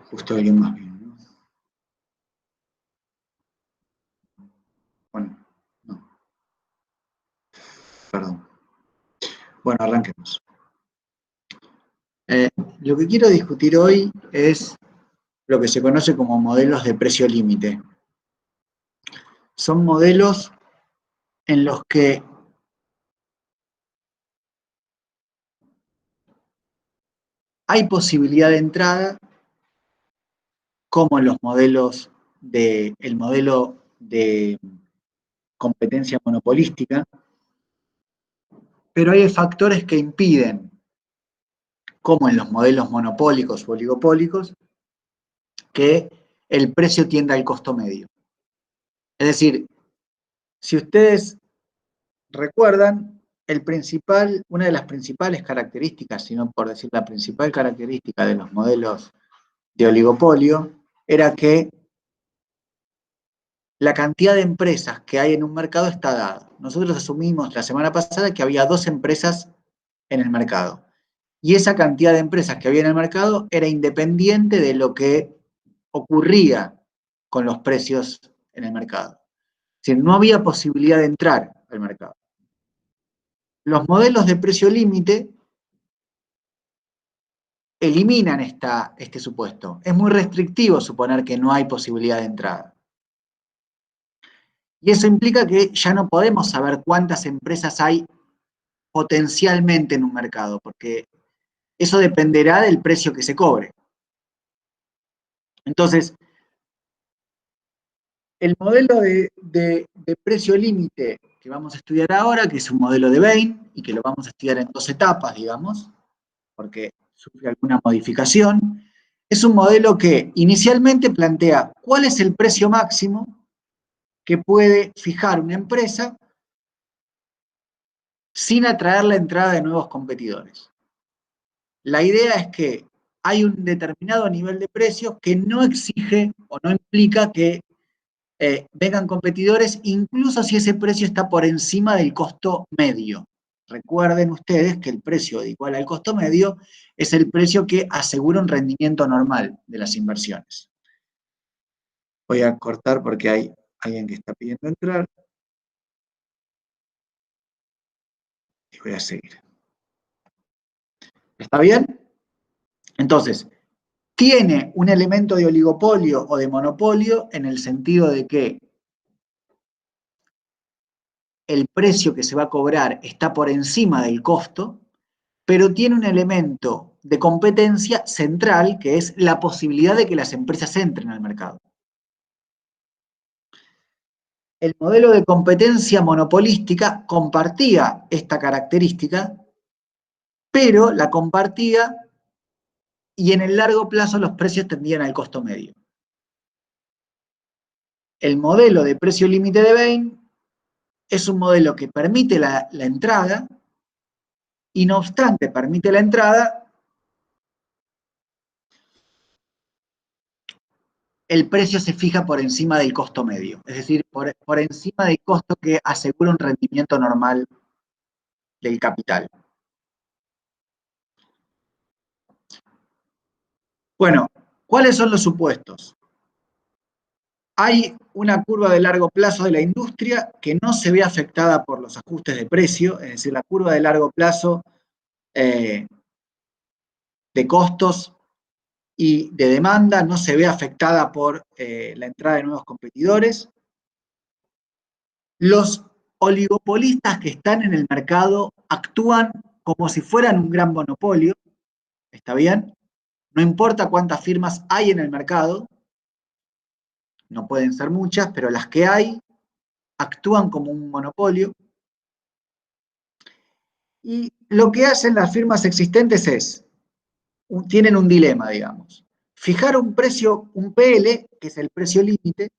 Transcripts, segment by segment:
Justo alguien más bien, ¿no? Bueno, no, perdón. Bueno, arranquemos. Lo que quiero discutir hoy es lo que se conoce como modelos de precio límite. Son modelos en los que hay posibilidad de entrada, como en los modelos el modelo de competencia monopolística, pero hay factores que impiden, como en los modelos monopólicos o oligopólicos, que el precio tienda al costo medio. Es decir, si ustedes recuerdan, una de las principales características, si no por decir la principal característica de los modelos de oligopolio, era que la cantidad de empresas que hay en un mercado está dada. Nosotros asumimos la semana pasada que había 2 empresas en el mercado. Y esa cantidad de empresas que había en el mercado era independiente de lo que ocurría con los precios en el mercado. Es decir, no había posibilidad de entrar al mercado. Los modelos de precio límite eliminan este supuesto. Es muy restrictivo suponer que no hay posibilidad de entrada. Y eso implica que ya no podemos saber cuántas empresas hay potencialmente en un mercado, porque eso dependerá del precio que se cobre. Entonces, el modelo de precio límite que vamos a estudiar ahora, que es un modelo de Bain, y que lo vamos a estudiar en 2 etapas, digamos, porque sufre alguna modificación, es un modelo que inicialmente plantea cuál es el precio máximo que puede fijar una empresa sin atraer la entrada de nuevos competidores. La idea es que hay un determinado nivel de precios que no exige o no implica que vengan competidores, incluso si ese precio está por encima del costo medio. Recuerden ustedes que el precio igual al costo medio es el precio que asegura un rendimiento normal de las inversiones. Voy a cortar porque hay alguien que está pidiendo entrar. Y voy a seguir. ¿Está bien? Entonces, tiene un elemento de oligopolio o de monopolio en el sentido de que el precio que se va a cobrar está por encima del costo, pero tiene un elemento de competencia central, que es la posibilidad de que las empresas entren al mercado. El modelo de competencia monopolística compartía esta característica, pero la compartía y en el largo plazo los precios tendían al costo medio. El modelo de precio límite de Bain es un modelo que permite la entrada y no obstante permite la entrada, el precio se fija por encima del costo medio, es decir, por encima del costo que asegura un rendimiento normal del capital. Bueno, ¿cuáles son los supuestos? Hay una curva de largo plazo de la industria que no se ve afectada por los ajustes de precio, es decir, la curva de largo plazo de costos y de demanda no se ve afectada por la entrada de nuevos competidores. Los oligopolistas que están en el mercado actúan como si fueran un gran monopolio, ¿está bien? No importa cuántas firmas hay en el mercado, no pueden ser muchas, pero las que hay actúan como un monopolio. Y lo que hacen las firmas existentes tienen un dilema, digamos. Fijar un precio, un PL, que es el precio límite,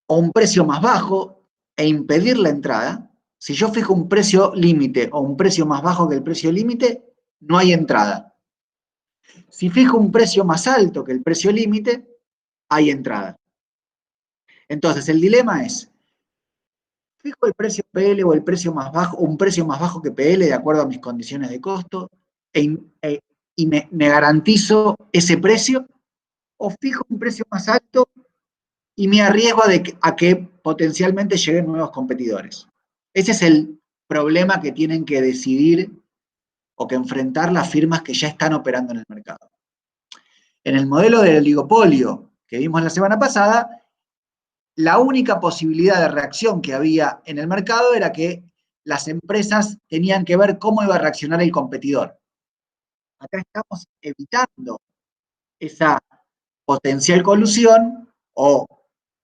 o un precio más bajo, e impedir la entrada. Si yo fijo un precio límite o un precio más bajo que el precio límite, no hay entrada. Si fijo un precio más alto que el precio límite, hay entrada. Entonces, el dilema es, fijo el precio PL o el precio más bajo, un precio más bajo que PL de acuerdo a mis condiciones de costo, e y me garantizo ese precio, o fijo un precio más alto y me arriesgo a que potencialmente lleguen nuevos competidores. Ese es el problema que tienen que decidir o que enfrentar las firmas que ya están operando en el mercado. En el modelo del oligopolio que vimos la semana pasada, la única posibilidad de reacción que había en el mercado era que las empresas tenían que ver cómo iba a reaccionar el competidor. Acá estamos evitando esa potencial colusión o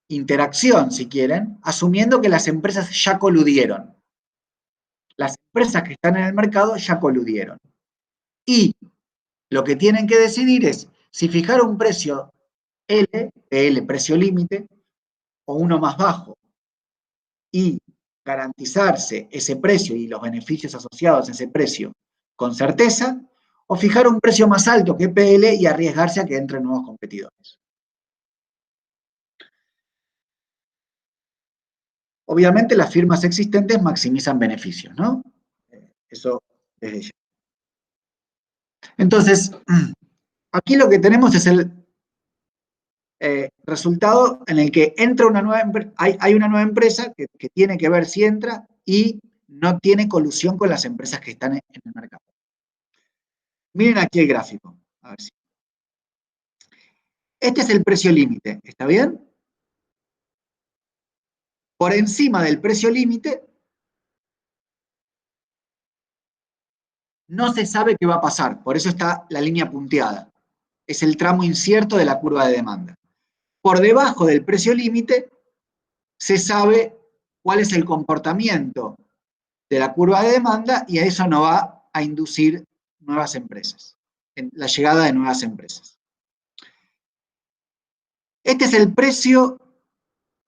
interacción, si quieren, asumiendo que las empresas ya coludieron. Las empresas que están en el mercado ya coludieron. Y lo que tienen que decidir es si fijar un precio L, precio límite, o uno más bajo, y garantizarse ese precio y los beneficios asociados a ese precio con certeza, o fijar un precio más alto que PL y arriesgarse a que entren nuevos competidores. Obviamente las firmas existentes maximizan beneficios, ¿no? Eso desde ya. Entonces, aquí lo que tenemos es el resultado en el que entra una nueva hay una nueva empresa que tiene que ver si entra y no tiene colusión con las empresas que están en el mercado. Miren aquí el gráfico. A ver si. Este es el precio límite, ¿está bien? Por encima del precio límite no se sabe qué va a pasar, por eso está la línea punteada. Es el tramo incierto de la curva de demanda. Por debajo del precio límite se sabe cuál es el comportamiento de la curva de demanda y a eso no va a inducir nuevas empresas, la llegada de nuevas empresas. Este es el precio,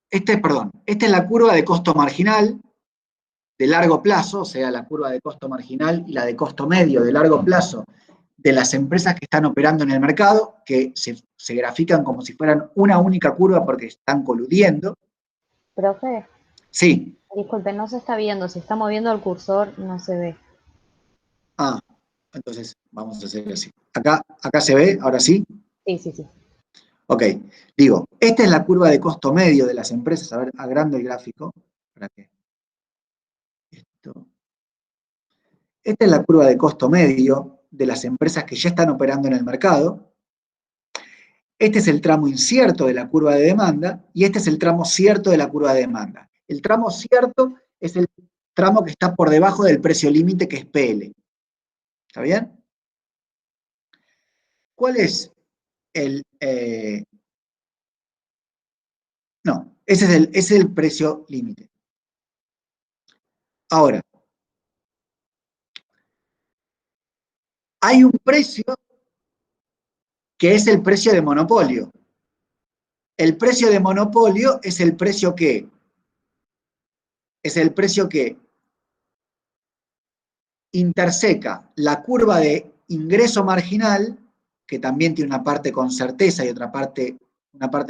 esta es la curva de costo marginal de largo plazo, o sea, la curva de costo marginal y la de costo medio de largo plazo de las empresas que están operando en el mercado, que se grafican como si fueran una única curva porque están coludiendo. Profe, Sí. disculpe, no se está viendo, se está moviendo el cursor, no se ve. Ah, entonces vamos a hacer así. Acá se ve, ahora sí. Sí, sí, sí. Ok, digo, esta es la curva de costo medio de las empresas. A ver, agrando el gráfico. ¿Para qué? Esta es la curva de costo medio de las empresas que ya están operando en el mercado. Este es el tramo incierto de la curva de demanda y este es el tramo cierto de la curva de demanda. El tramo cierto es el tramo que está por debajo del precio límite, que es PL. ¿Está bien? ¿Cuál es el...? No, ese es el precio límite. Ahora, hay un precio que es el precio de monopolio. El precio de monopolio es el precio que interseca la curva de ingreso marginal, que también tiene una parte con certeza y una parte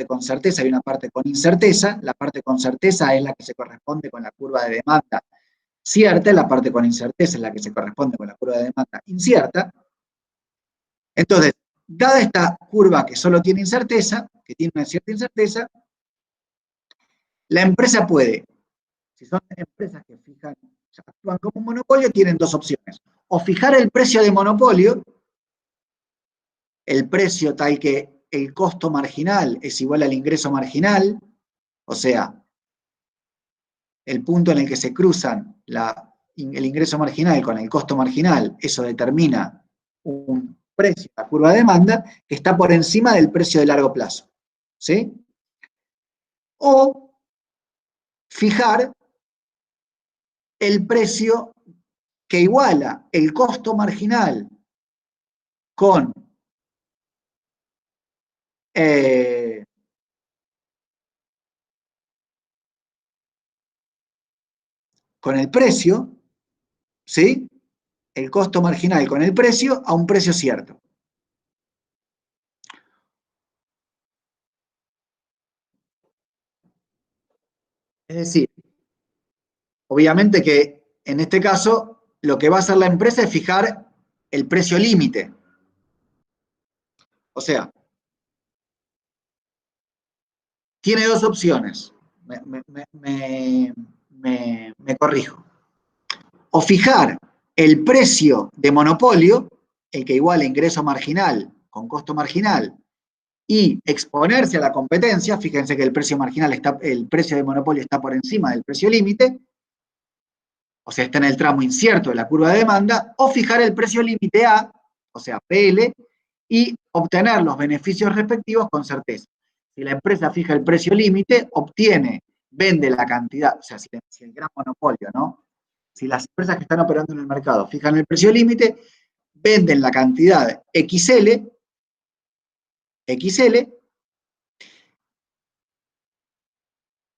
con certeza y una parte con incerteza. La parte con certeza es la que se corresponde con la curva de demanda cierta, y la parte con incerteza es la que se corresponde con la curva de demanda incierta. Entonces, dada esta curva que solo tiene incerteza, que tiene una cierta incerteza, la empresa puede, si son empresas que fijan, actúan como un monopolio, tienen dos opciones. O fijar el precio de monopolio, el precio tal que el costo marginal es igual al ingreso marginal, o sea, el punto en el que se cruzan el ingreso marginal con el costo marginal, eso determina un precio, la curva de demanda, que está por encima del precio de largo plazo. ¿Sí? O fijar el precio que iguala el costo marginal con con el precio, ¿sí? El costo marginal con el precio a un precio cierto. Es decir, obviamente que en este caso lo que va a hacer la empresa es fijar el precio límite. O sea, tiene dos opciones. Me corrijo. O fijar el precio de monopolio, el que iguala ingreso marginal con costo marginal, y exponerse a la competencia. Fíjense que el precio marginal está, el precio de monopolio está por encima del precio límite, o sea, está en el tramo incierto de la curva de demanda, o fijar el precio límite A, o sea, PL, y obtener los beneficios respectivos con certeza. Si la empresa fija el precio límite, vende la cantidad, o sea, si el gran monopolio, ¿no? Si las empresas que están operando en el mercado fijan el precio límite, venden la cantidad XL,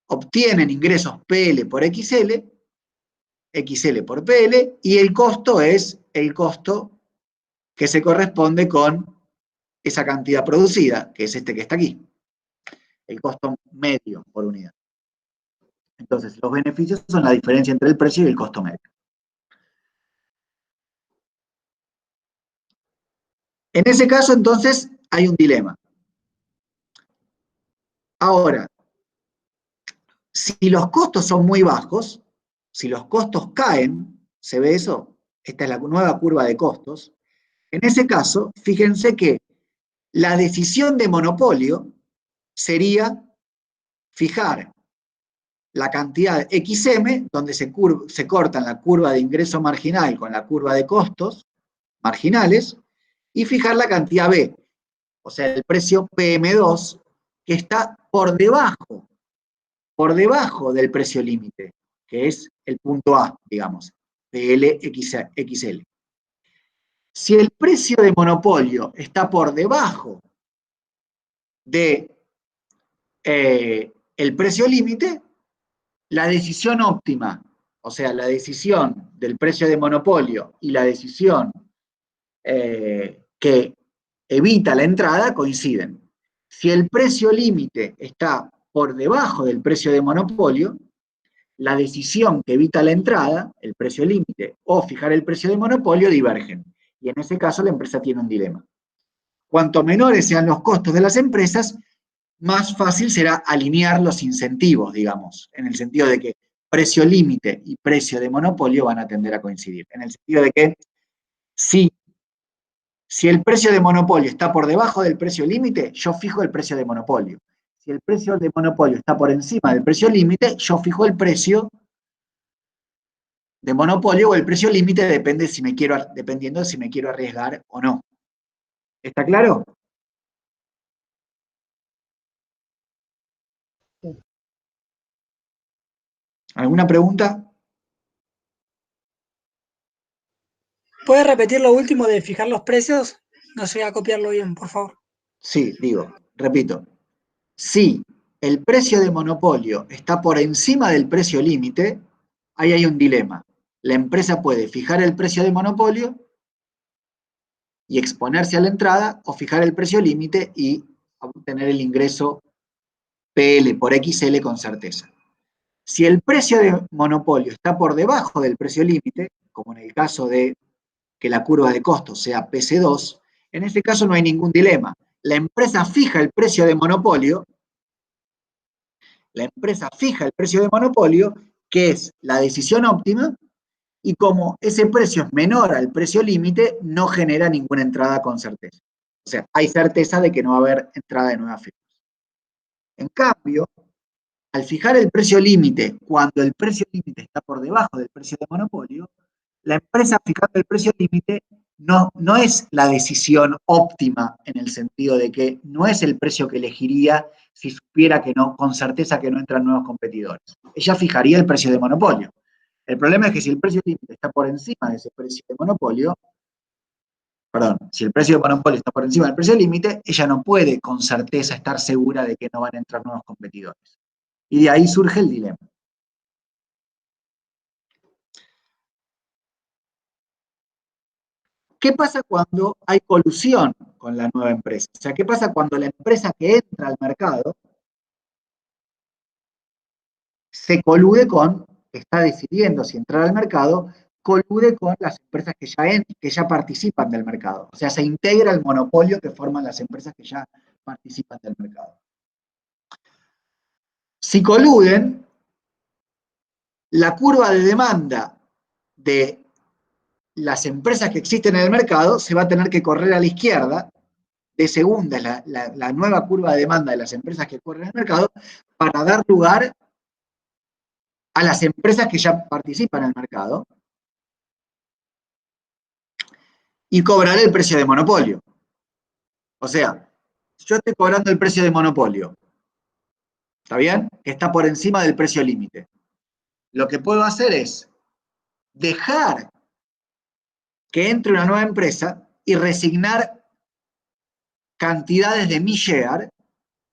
obtienen ingresos PL por XL, XL por PL, y el costo es el costo que se corresponde con esa cantidad producida, que es este que está aquí, el costo medio por unidad. Entonces, los beneficios son la diferencia entre el precio y el costo medio. En ese caso, entonces, hay un dilema. Ahora, si los costos son muy bajos, si los costos caen, ¿se ve eso? Esta es la nueva curva de costos. En ese caso, fíjense que la decisión de monopolio sería fijar la cantidad XM, donde se cortan la curva de ingreso marginal con la curva de costos marginales, y fijar la cantidad B, o sea, el precio PM2, que está por debajo del precio límite, que es el punto A, digamos, PLXL. Si el precio de monopolio está por debajo de el precio límite, la decisión óptima, o sea, la decisión del precio de monopolio y la decisión que evita la entrada coinciden. Si el precio límite está por debajo del precio de monopolio, la decisión que evita la entrada, el precio límite, o fijar el precio de monopolio divergen. Y en ese caso la empresa tiene un dilema. Cuanto menores sean los costos de las empresas, más fácil será alinear los incentivos, digamos, en el sentido de que precio límite y precio de monopolio van a tender a coincidir. En el sentido de que si el precio de monopolio está por debajo del precio límite, yo fijo el precio de monopolio. Si el precio de monopolio está por encima del precio límite, yo fijo el precio de monopolio, o el precio límite dependiendo de si me quiero arriesgar o no. ¿Está claro? Sí. ¿Alguna pregunta? ¿Puedes repetir lo último de fijar los precios? No sé a copiarlo bien, por favor. Sí, repito. Si el precio de monopolio está por encima del precio límite, ahí hay un dilema. La empresa puede fijar el precio de monopolio y exponerse a la entrada, o fijar el precio límite y obtener el ingreso PL por XL con certeza. Si el precio de monopolio está por debajo del precio límite, como en el caso de que la curva de costos sea PC2, en este caso no hay ningún dilema. La empresa fija el precio de monopolio, que es la decisión óptima, y como ese precio es menor al precio límite, no genera ninguna entrada con certeza. O sea, hay certeza de que no va a haber entrada de nuevas firmas. En cambio, al fijar el precio límite, cuando el precio límite está por debajo del precio de monopolio, la empresa fijando el precio límite no es la decisión óptima, en el sentido de que no es el precio que elegiría si supiera que no, con certeza que no entran nuevos competidores. Ella fijaría el precio de monopolio. El problema es que si el precio límite está por encima de ese precio de monopolio, si el precio de monopolio está por encima del precio límite, ella no puede con certeza estar segura de que no van a entrar nuevos competidores. Y de ahí surge el dilema. ¿Qué pasa cuando hay colusión con la nueva empresa? O sea, ¿qué pasa cuando la empresa que entra al mercado se colude está decidiendo si entrar al mercado colude con las empresas que ya participan del mercado. O sea, se integra el monopolio que forman las empresas que ya participan del mercado. Si coluden, la curva de demanda de las empresas que existen en el mercado se va a tener que correr a la izquierda, de segunda, la nueva curva de demanda de las empresas que corren en el mercado, para dar lugar a las empresas que ya participan en el mercado y cobrar el precio de monopolio. O sea, yo estoy cobrando el precio de monopolio, ¿está bien? Que está por encima del precio límite. Lo que puedo hacer es dejar que entre una nueva empresa y resignar cantidades de mi share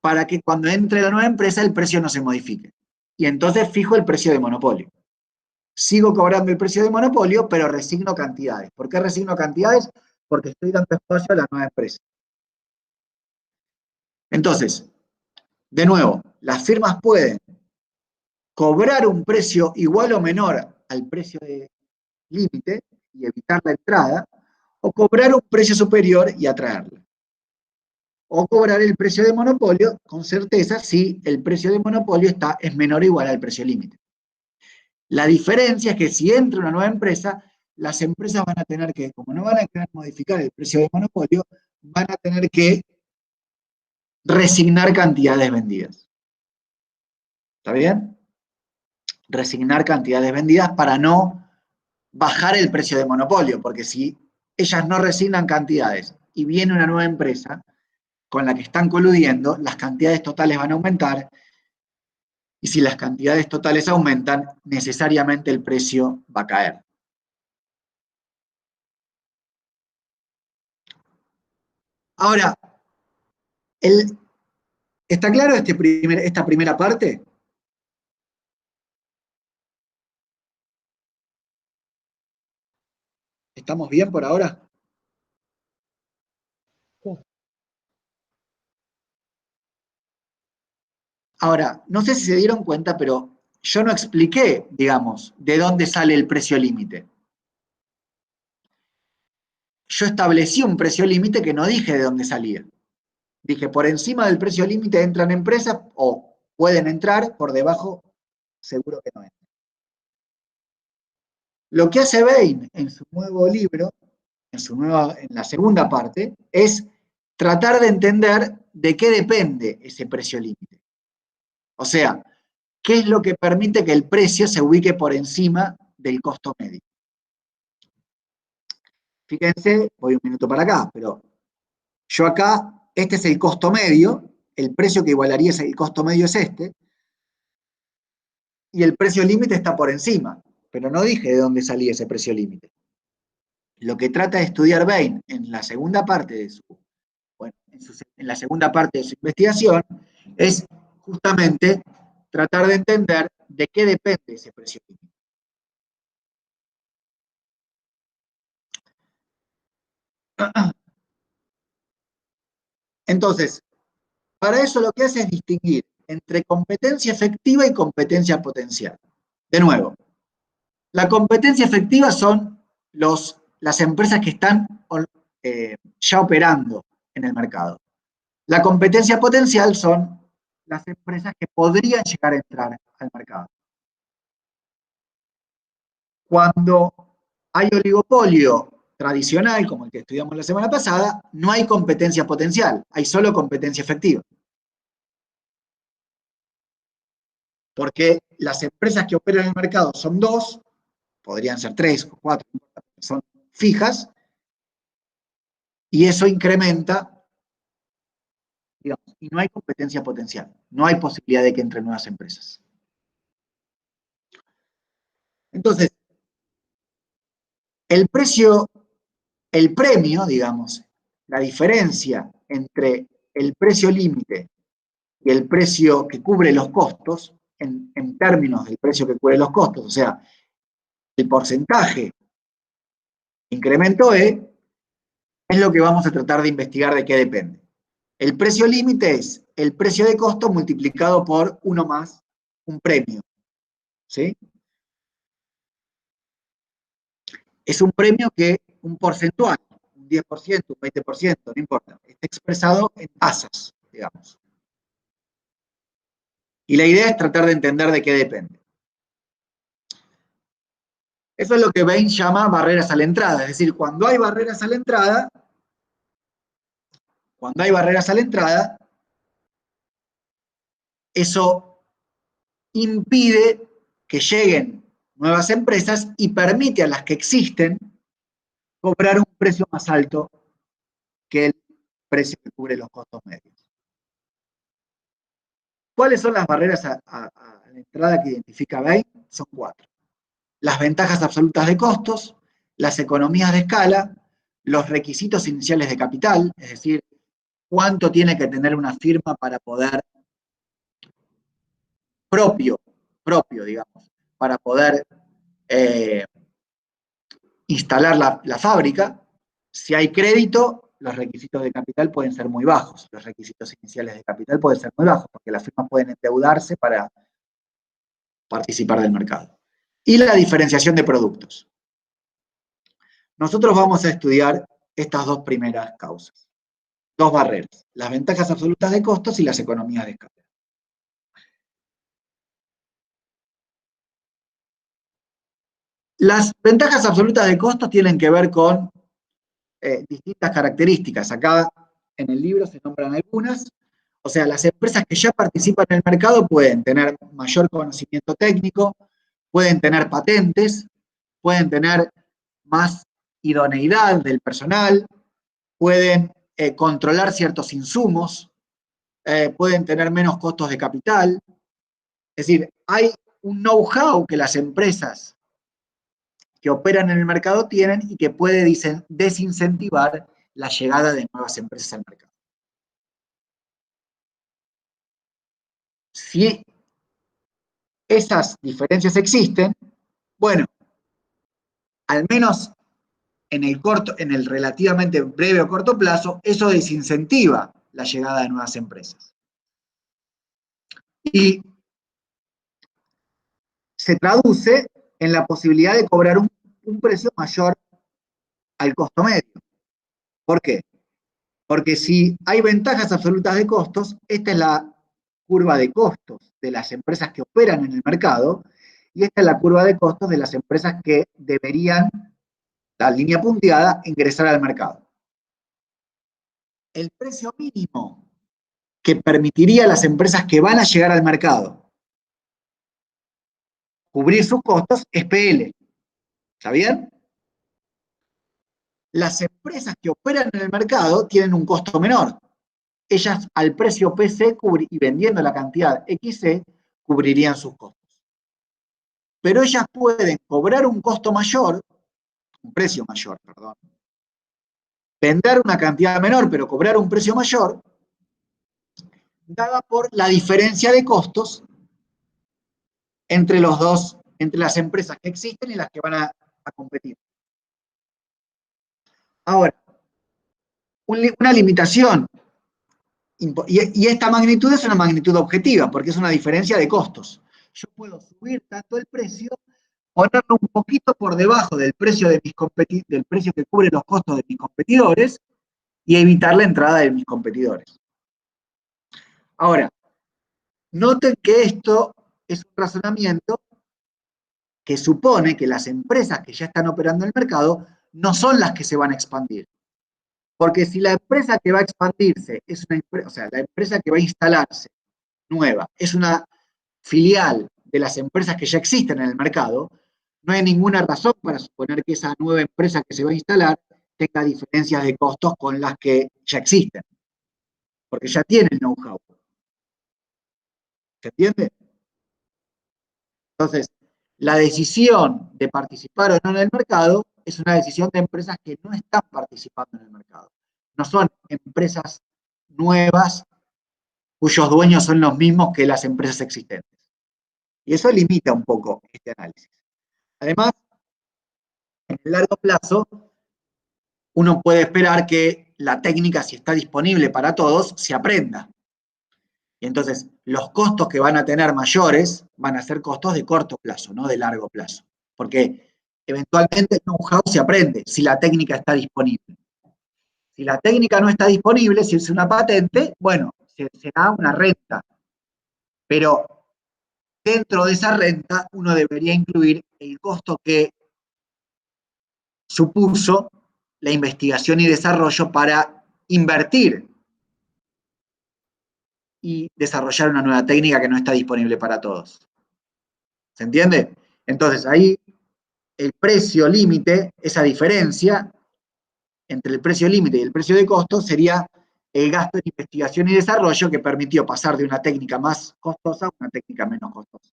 para que cuando entre la nueva empresa el precio no se modifique. Y entonces fijo el precio de monopolio. Sigo cobrando el precio de monopolio, pero resigno cantidades. ¿Por qué resigno cantidades? Porque estoy dando espacio a la nueva empresa. Entonces, de nuevo, las firmas pueden cobrar un precio igual o menor al precio de límite y evitar la entrada, o cobrar un precio superior y atraerla. O cobrar el precio de monopolio con certeza si el precio de monopolio es menor o igual al precio límite. La diferencia es que si entra una nueva empresa, las empresas van a tener que, como no van a querer modificar el precio de monopolio, van a tener que resignar cantidades vendidas. ¿Está bien? Resignar cantidades vendidas para no bajar el precio de monopolio, porque si ellas no resignan cantidades y viene una nueva empresa con la que están coludiendo, las cantidades totales van a aumentar, y si las cantidades totales aumentan, necesariamente el precio va a caer. Ahora, ¿está claro esta primera parte? ¿Estamos bien por ahora? Sí. Ahora, no sé si se dieron cuenta, pero yo no expliqué, digamos, de dónde sale el precio límite. Yo establecí un precio límite que no dije de dónde salía. Dije, por encima del precio límite entran empresas o pueden entrar, por debajo seguro que no entran. Lo que hace Bain en su nuevo libro, en la segunda parte, es tratar de entender de qué depende ese precio límite. O sea, ¿qué es lo que permite que el precio se ubique por encima del costo medio? Fíjense, voy un minuto para acá, pero yo acá, este es el costo medio, el precio que igualaría el costo medio es este, y el precio límite está por encima, pero no dije de dónde salía ese precio límite. Lo que trata de estudiar Bain en la segunda parte de en la segunda parte de su investigación es justamente tratar de entender de qué depende ese precio límite. Entonces, para eso lo que hace es distinguir entre competencia efectiva y competencia potencial. De nuevo, la competencia efectiva son las empresas que están ya operando en el mercado. La competencia potencial son las empresas que podrían llegar a entrar al mercado. Cuando hay oligopolio tradicional, como el que estudiamos la semana pasada, no hay competencia potencial, hay solo competencia efectiva. Porque las empresas que operan en el mercado son dos, podrían ser tres o cuatro, son fijas, y eso incrementa, digamos, y no hay competencia potencial, no hay posibilidad de que entren nuevas empresas. Entonces, el premio, digamos, la diferencia entre el precio límite y el precio que cubre los costos, en términos del precio que cubre los costos, o sea, el porcentaje incremento E, es lo que vamos a tratar de investigar de qué depende. El precio límite es el precio de costo multiplicado por 1 más un premio. ¿Sí? es un premio que un porcentual, un 10%, un 20%, no importa, está expresado en tasas, digamos. Y la idea es tratar de entender de qué depende. Eso es lo que Bain llama barreras a la entrada, es decir, cuando hay barreras a la entrada, eso impide que lleguen nuevas empresas y permite a las que existen cobrar un precio más alto que el precio que cubre los costos medios. ¿Cuáles son las barreras a la entrada que identifica Bain? Son 4. Las ventajas absolutas de costos, las economías de escala, los requisitos iniciales de capital, es decir, cuánto tiene que tener una firma para poder propio, digamos, para poder instalar la fábrica. Si hay crédito, los requisitos de capital pueden ser muy bajos, los requisitos iniciales de capital pueden ser muy bajos, porque las firmas pueden endeudarse para participar del mercado. Y la diferenciación de productos. Nosotros vamos a estudiar estas dos primeras causas, dos barreras, las ventajas absolutas de costos y las economías de escala. Las ventajas absolutas de costos tienen que ver con distintas características. Acá en el libro se nombran algunas. O sea, las empresas que ya participan en el mercado pueden tener mayor conocimiento técnico, pueden tener patentes, pueden tener más idoneidad del personal, pueden controlar ciertos insumos, pueden tener menos costos de capital. Es decir, hay un know-how que las empresas que operan en el mercado tienen y que puede desincentivar la llegada de nuevas empresas al mercado. Si esas diferencias existen, bueno, al menos en el relativamente breve o corto plazo, eso desincentiva la llegada de nuevas empresas. Y se traduce en la posibilidad de cobrar un precio mayor al costo medio. ¿Por qué? Porque si hay ventajas absolutas de costos, esta es la curva de costos de las empresas que operan en el mercado, y esta es la curva de costos de las empresas que deberían, la línea punteada, ingresar al mercado. El precio mínimo que permitiría a las empresas que van a llegar al mercado cubrir sus costos es PL. ¿Está bien? Las empresas que operan en el mercado tienen un costo menor. Ellas al precio PC y vendiendo la cantidad XC cubrirían sus costos. Pero ellas pueden cobrar un costo mayor, un precio mayor, perdón, vender una cantidad menor pero cobrar un precio mayor, dada por la diferencia de costos entre los dos, entre las empresas que existen y las que van a competir. Ahora, una limitación, y esta magnitud es una magnitud objetiva, porque es una diferencia de costos. Yo puedo subir tanto el precio, ponerlo un poquito por debajo del precio del precio que cubre los costos de mis competidores y evitar la entrada de mis competidores. Ahora, noten que esto es un razonamiento que supone que las empresas que ya están operando en el mercado no son las que se van a expandir. Porque si la empresa que va a expandirse es una empresa, o sea, la empresa que va a instalarse nueva es una filial de las empresas que ya existen en el mercado, no hay ninguna razón para suponer que esa nueva empresa que se va a instalar tenga diferencias de costos con las que ya existen, porque ya tiene el know-how. ¿Se entiende? Entonces, la decisión de participar o no en el mercado es una decisión de empresas que no están participando en el mercado. No son empresas nuevas cuyos dueños son los mismos que las empresas existentes. Y eso limita un poco este análisis. Además, en el largo plazo, uno puede esperar que la técnica, si está disponible para todos, se aprenda. Y entonces, los costos que van a tener mayores van a ser costos de corto plazo, no de largo plazo. Porque eventualmente el know-how se aprende si la técnica está disponible. Si la técnica no está disponible, si es una patente, bueno, se da una renta. Pero dentro de esa renta uno debería incluir el costo que supuso la investigación y desarrollo para invertir y desarrollar una nueva técnica que no está disponible para todos. ¿Se entiende? Entonces ahí el precio límite, esa diferencia entre el precio límite y el precio de costo sería el gasto en investigación y desarrollo que permitió pasar de una técnica más costosa a una técnica menos costosa.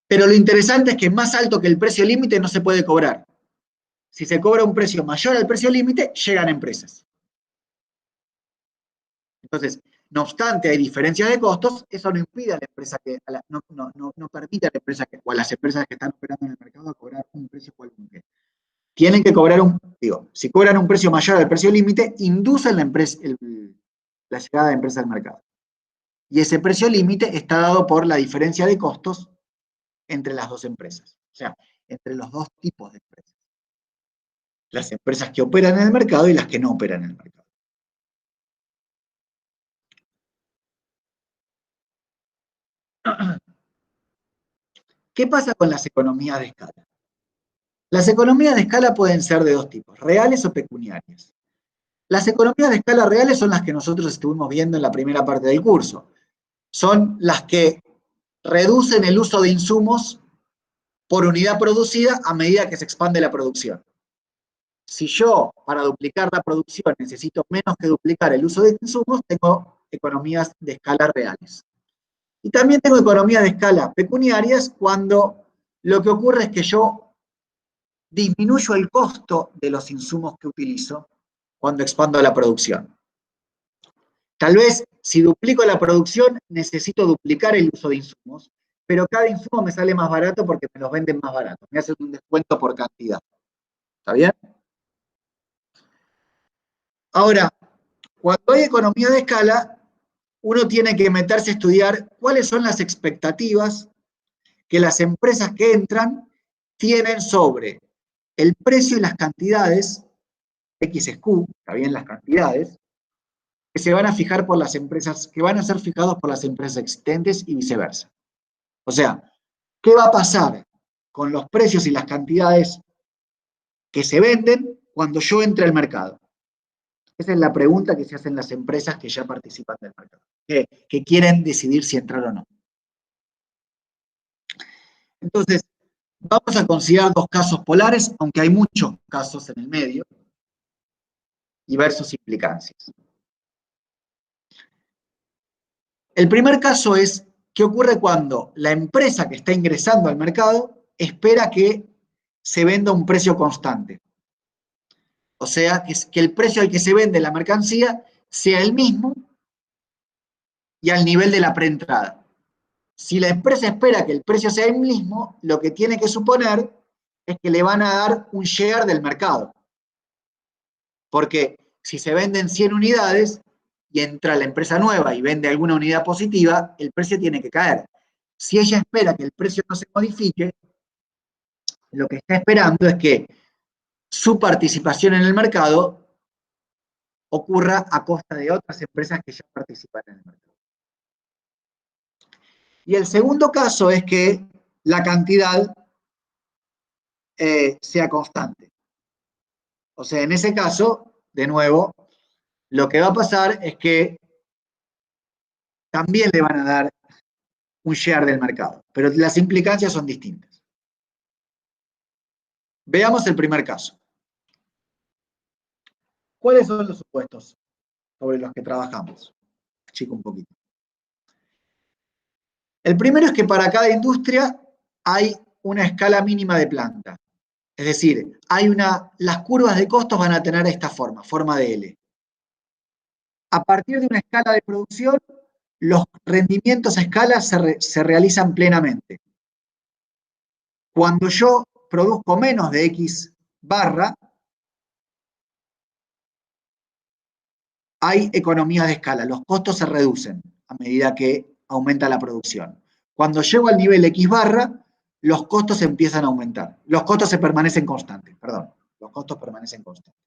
Pero lo interesante es que más alto que el precio límite no se puede cobrar. Si se cobra un precio mayor al precio límite, llegan empresas. Entonces, no obstante, hay diferencias de costos, eso no impide a la empresa no permite a la empresa o a las empresas que están operando en el mercado a cobrar un precio cualquiera. Tienen que cobrar si cobran un precio mayor al precio límite, inducen la llegada de empresas al mercado. Y ese precio límite está dado por la diferencia de costos entre las dos empresas. O sea, entre los dos tipos de empresas. Las empresas que operan en el mercado y las que no operan en el mercado. ¿Qué pasa con las economías de escala? Las economías de escala pueden ser de dos tipos, reales o pecuniarias. Las economías de escala reales son las que nosotros estuvimos viendo en la primera parte del curso. Son las que reducen el uso de insumos por unidad producida a medida que se expande la producción. Si yo, para duplicar la producción, necesito menos que duplicar el uso de insumos, tengo economías de escala reales. Y también tengo economías de escala pecuniarias cuando lo que ocurre es que yo disminuyo el costo de los insumos que utilizo cuando expando la producción. Tal vez, si duplico la producción, necesito duplicar el uso de insumos, pero cada insumo me sale más barato porque me los venden más barato. Me hacen un descuento por cantidad. ¿Está bien? Ahora, cuando hay economía de escala, uno tiene que meterse a estudiar cuáles son las expectativas que las empresas que entran tienen sobre el precio y las cantidades, XSQ, está bien, las cantidades, que se van a fijar por las empresas, que van a ser fijados por las empresas existentes y viceversa. O sea, ¿qué va a pasar con los precios y las cantidades que se venden cuando yo entre al mercado? Esa es la pregunta que se hacen las empresas que ya participan del mercado, que quieren decidir si entrar o no. Entonces, vamos a considerar dos casos polares, aunque hay muchos casos en el medio, y ver sus implicancias. El primer caso es, ¿qué ocurre cuando la empresa que está ingresando al mercado espera que se venda a un precio constante? O sea, que el precio al que se vende la mercancía sea el mismo y al nivel de la preentrada. Si la empresa espera que el precio sea el mismo, lo que tiene que suponer es que le van a dar un share del mercado. Porque si se venden 100 unidades y entra la empresa nueva y vende alguna unidad positiva, el precio tiene que caer. Si ella espera que el precio no se modifique, lo que está esperando es que su participación en el mercado ocurra a costa de otras empresas que ya participan en el mercado. Y el segundo caso es que la cantidad sea constante. O sea, en ese caso, de nuevo, lo que va a pasar es que también le van a dar un share del mercado, pero las implicancias son distintas. Veamos el primer caso. ¿Cuáles son los supuestos sobre los que trabajamos? Chico un poquito. El primero es que para cada industria hay una escala mínima de planta. Es decir, las curvas de costos van a tener esta forma de L. A partir de una escala de producción, los rendimientos a escala se realizan plenamente. Cuando yo produzco menos de X barra, hay economías de escala, los costos se reducen a medida que aumenta la producción. Cuando llego al nivel X barra, los costos empiezan a aumentar. Los costos se permanecen constantes, perdón. Los costos permanecen constantes.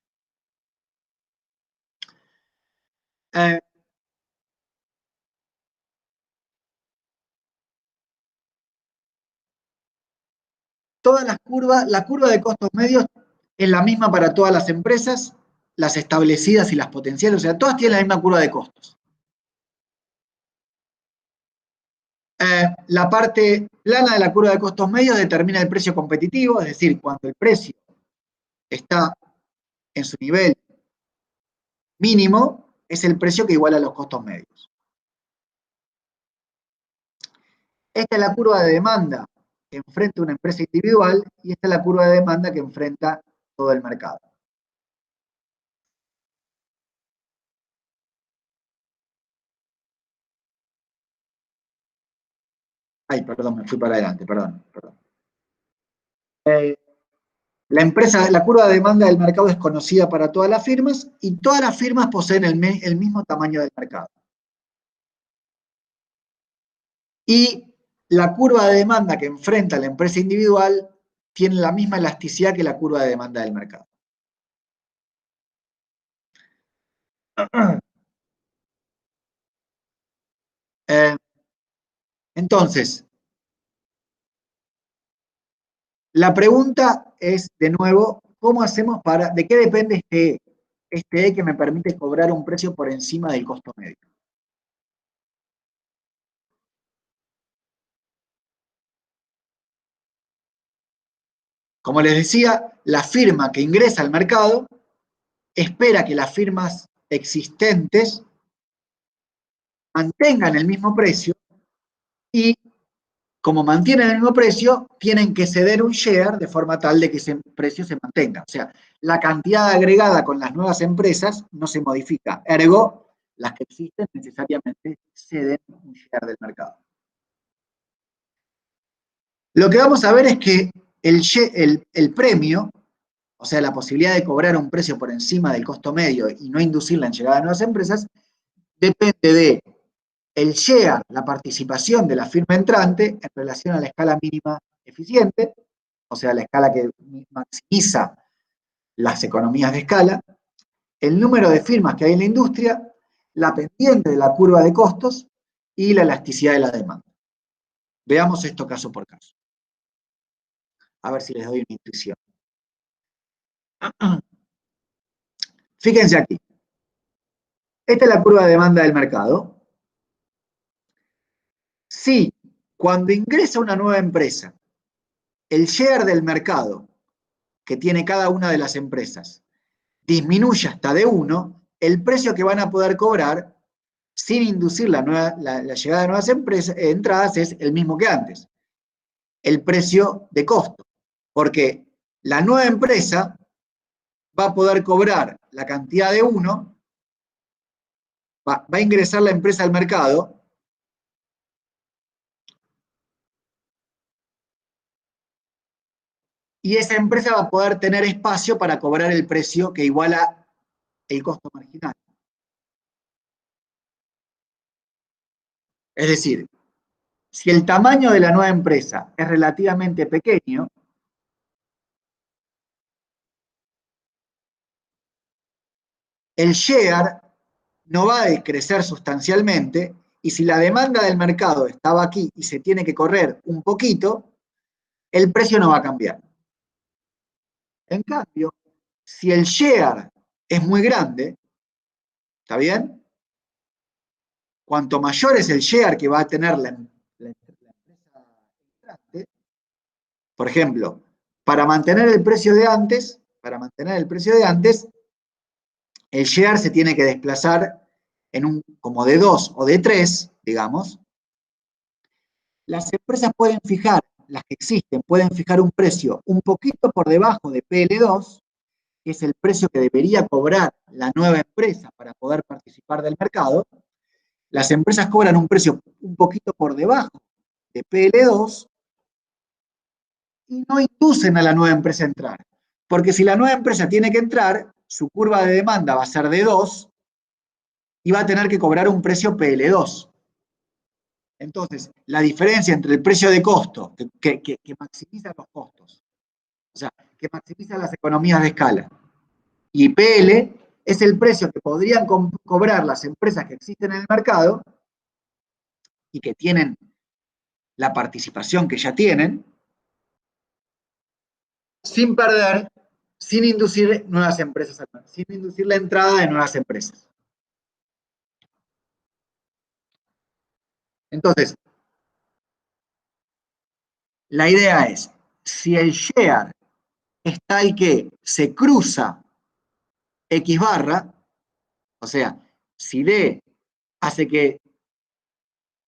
Todas las curvas, la curva de costos medios es la misma para todas las empresas, las establecidas y las potenciales, o sea, todas tienen la misma curva de costos. La parte plana de la curva de costos medios determina el precio competitivo, es decir, cuando el precio está en su nivel mínimo, es el precio que iguala los costos medios. Esta es la curva de demanda que enfrenta una empresa individual y esta es la curva de demanda que enfrenta todo el mercado. Ay, perdón, me fui para adelante, perdón. La curva de demanda del mercado es conocida para todas las firmas y todas las firmas poseen el mismo tamaño del mercado. Y la curva de demanda que enfrenta la empresa individual tiene la misma elasticidad que la curva de demanda del mercado. Entonces, la pregunta es, de nuevo, ¿cómo hacemos de qué depende este E que me permite cobrar un precio por encima del costo medio? Como les decía, la firma que ingresa al mercado espera que las firmas existentes mantengan el mismo precio y, como mantienen el mismo precio, tienen que ceder un share de forma tal de que ese precio se mantenga. O sea, la cantidad agregada con las nuevas empresas no se modifica. Ergo, las que existen necesariamente ceden un share del mercado. Lo que vamos a ver es que el premio, o sea, la posibilidad de cobrar un precio por encima del costo medio y no inducirla en llegada de nuevas empresas, depende de el share, la participación de la firma entrante en relación a la escala mínima eficiente, o sea, la escala que maximiza las economías de escala, el número de firmas que hay en la industria, la pendiente de la curva de costos y la elasticidad de la demanda. Veamos esto caso por caso. A ver si les doy una intuición. Fíjense aquí. Esta es la curva de demanda del mercado. Si cuando ingresa una nueva empresa, el share del mercado que tiene cada una de las empresas disminuye hasta de 1, el precio que van a poder cobrar sin inducir la llegada de nuevas entradas es el mismo que antes. El precio de costo. Porque la nueva empresa va a poder cobrar la cantidad de 1, va a ingresar la empresa al mercado, y esa empresa va a poder tener espacio para cobrar el precio que iguala el costo marginal. Es decir, si el tamaño de la nueva empresa es relativamente pequeño, el share no va a decrecer sustancialmente, y si la demanda del mercado estaba aquí y se tiene que correr un poquito, el precio no va a cambiar. En cambio, si el share es muy grande, ¿está bien? Cuanto mayor es el share que va a tener la empresa entrante, por ejemplo, para mantener el precio de antes, el share se tiene que desplazar como de 2 o de 3, digamos. Las empresas pueden fijar, las que existen, pueden fijar un precio un poquito por debajo de PL2, que es el precio que debería cobrar la nueva empresa para poder participar del mercado. Las empresas cobran un precio un poquito por debajo de PL2 y no inducen a la nueva empresa a entrar. Porque si la nueva empresa tiene que entrar, su curva de demanda va a ser de 2 y va a tener que cobrar un precio PL2. Entonces, la diferencia entre el precio de costo, que maximiza los costos, o sea, que maximiza las economías de escala, y PL es el precio que podrían cobrar las empresas que existen en el mercado y que tienen la participación que ya tienen, sin perder, sin inducir nuevas empresas, sin inducir la entrada de nuevas empresas. Entonces, la idea es, si el share es tal que se cruza X barra, o sea, si D hace que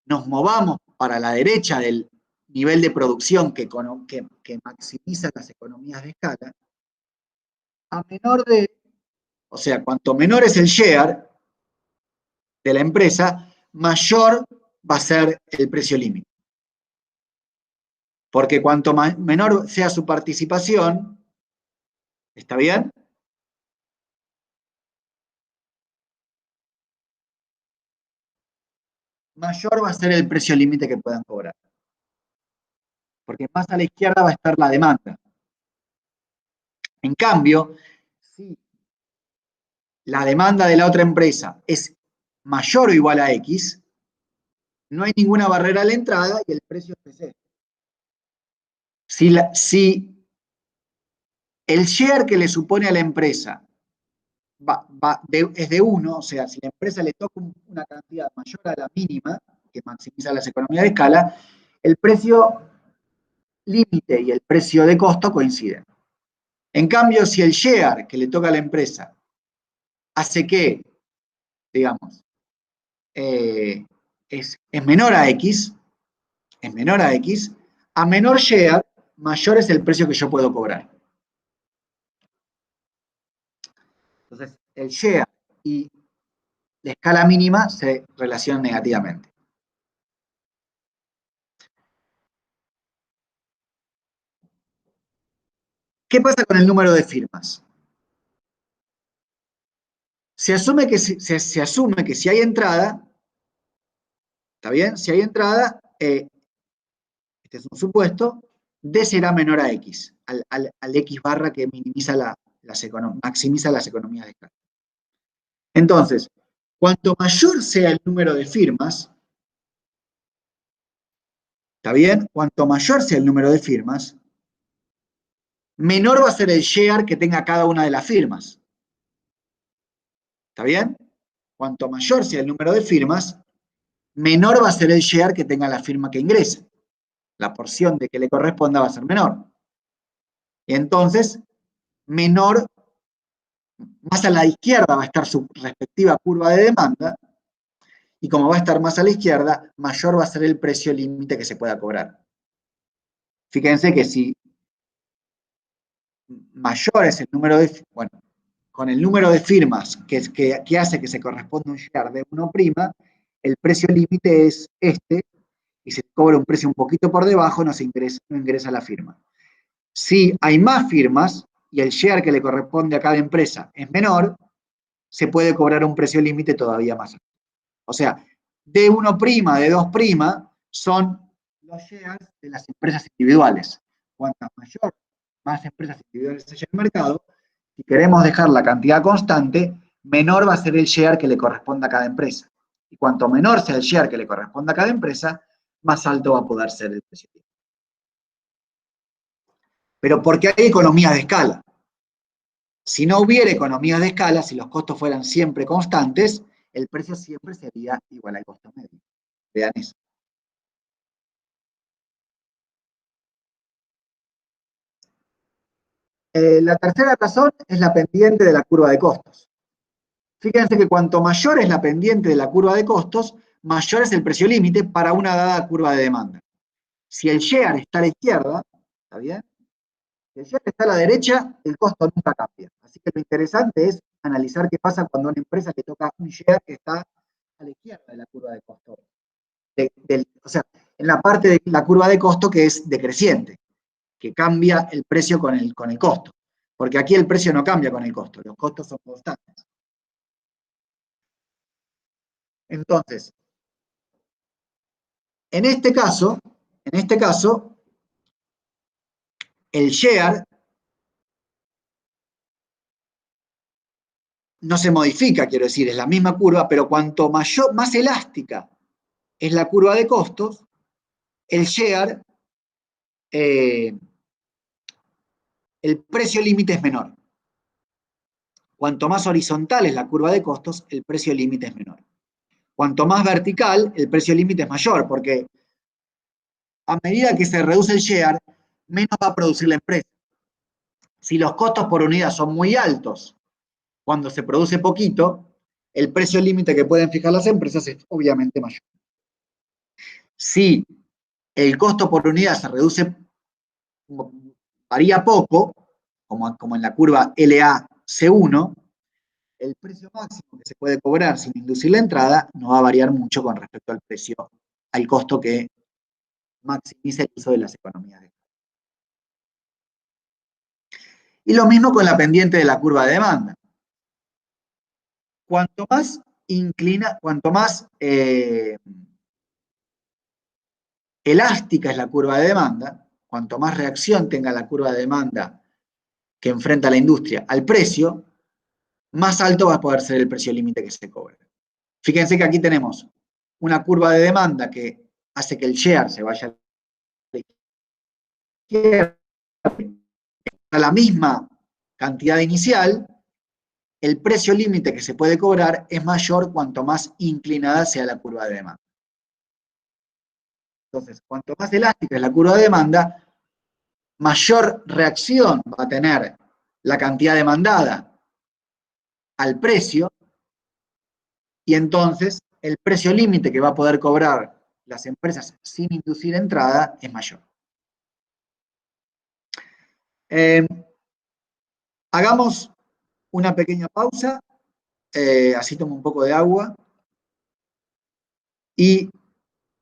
nos movamos para la derecha del nivel de producción que maximiza las economías de escala, a menor de, o sea, cuanto menor es el share de la empresa, mayor va a ser el precio límite. Porque cuanto menor sea su participación, ¿está bien? Mayor va a ser el precio límite que puedan cobrar. Porque más a la izquierda va a estar la demanda. En cambio, si la demanda de la otra empresa es mayor o igual a X, no hay ninguna barrera a la entrada y el precio es PC. Si el share que le supone a la empresa es de 1, o sea, si la empresa le toca una cantidad mayor a la mínima, que maximiza las economías de escala, el precio límite y el precio de costo coinciden. En cambio, si el share que le toca a la empresa hace que, digamos, es menor a X, a menor share, mayor es el precio que yo puedo cobrar. Entonces, el share y la escala mínima se relacionan negativamente. ¿Qué pasa con el número de firmas? Se asume que si hay entrada, ¿está bien? Si hay entrada, este es un supuesto, D será menor a X, al X barra que maximiza las economías de escala. Entonces, cuanto mayor sea el número de firmas, ¿está bien? Cuanto mayor sea el número de firmas, menor va a ser el share que tenga cada una de las firmas. ¿Está bien? Cuanto mayor sea el número de firmas, menor va a ser el share que tenga la firma que ingrese. La porción de que le corresponda va a ser menor. Y entonces, menor, más a la izquierda va a estar su respectiva curva de demanda, y como va a estar más a la izquierda, mayor va a ser el precio límite que se pueda cobrar. Fíjense que si mayor es el número de, bueno, con el número de firmas que hace que se corresponda un share de 1', el precio límite es este, y se cobra un precio un poquito por debajo, no ingresa la firma. Si hay más firmas y el share que le corresponde a cada empresa es menor, se puede cobrar un precio límite todavía más alto. O sea, D1', D2' son los shares de las empresas individuales. Cuantas más empresas individuales haya en el mercado, si queremos dejar la cantidad constante, menor va a ser el share que le corresponda a cada empresa. Y cuanto menor sea el share que le corresponda a cada empresa, más alto va a poder ser el precio. Pero porque hay economías de escala. Si no hubiera economías de escala, si los costos fueran siempre constantes, el precio siempre sería igual al costo medio. Vean eso. La tercera razón es la pendiente de la curva de costos. Fíjense que cuanto mayor es la pendiente de la curva de costos, mayor es el precio límite para una dada curva de demanda. Si el share está a la izquierda, ¿está bien? Si el share está a la derecha, el costo nunca cambia. Así que lo interesante es analizar qué pasa cuando a una empresa le toca un share que está a la izquierda de la curva de costos. O sea, en la parte de la curva de costo que es decreciente, que cambia el precio con el costo. Porque aquí el precio no cambia con el costo, los costos son constantes. Entonces, En este caso, el share no se modifica, quiero decir, es la misma curva, pero cuanto más elástica es la curva de costos, el share, el precio límite es menor. Cuanto más horizontal es la curva de costos, el precio límite es menor. Cuanto más vertical, el precio límite es mayor, porque a medida que se reduce el share, menos va a producir la empresa. Si los costos por unidad son muy altos, cuando se produce poquito, el precio límite que pueden fijar las empresas es obviamente mayor. Si el costo por unidad se reduce, varía poco, como en la curva LAC1, el precio máximo que se puede cobrar sin inducir la entrada no va a variar mucho con respecto al costo que maximiza el uso de las economías de escala. Y lo mismo con la pendiente de la curva de demanda. Cuanto más elástica es la curva de demanda, cuanto más reacción tenga la curva de demanda que enfrenta la industria al precio, más alto va a poder ser el precio límite que se cobre. Fíjense que aquí tenemos una curva de demanda que hace que el share se vaya a la izquierda a la misma cantidad inicial. El precio límite que se puede cobrar es mayor cuanto más inclinada sea la curva de demanda. Entonces, cuanto más elástica es la curva de demanda, mayor reacción va a tener la cantidad demandada al precio, y entonces el precio límite que va a poder cobrar las empresas sin inducir entrada es mayor. Hagamos una pequeña pausa, así tomo un poco de agua, y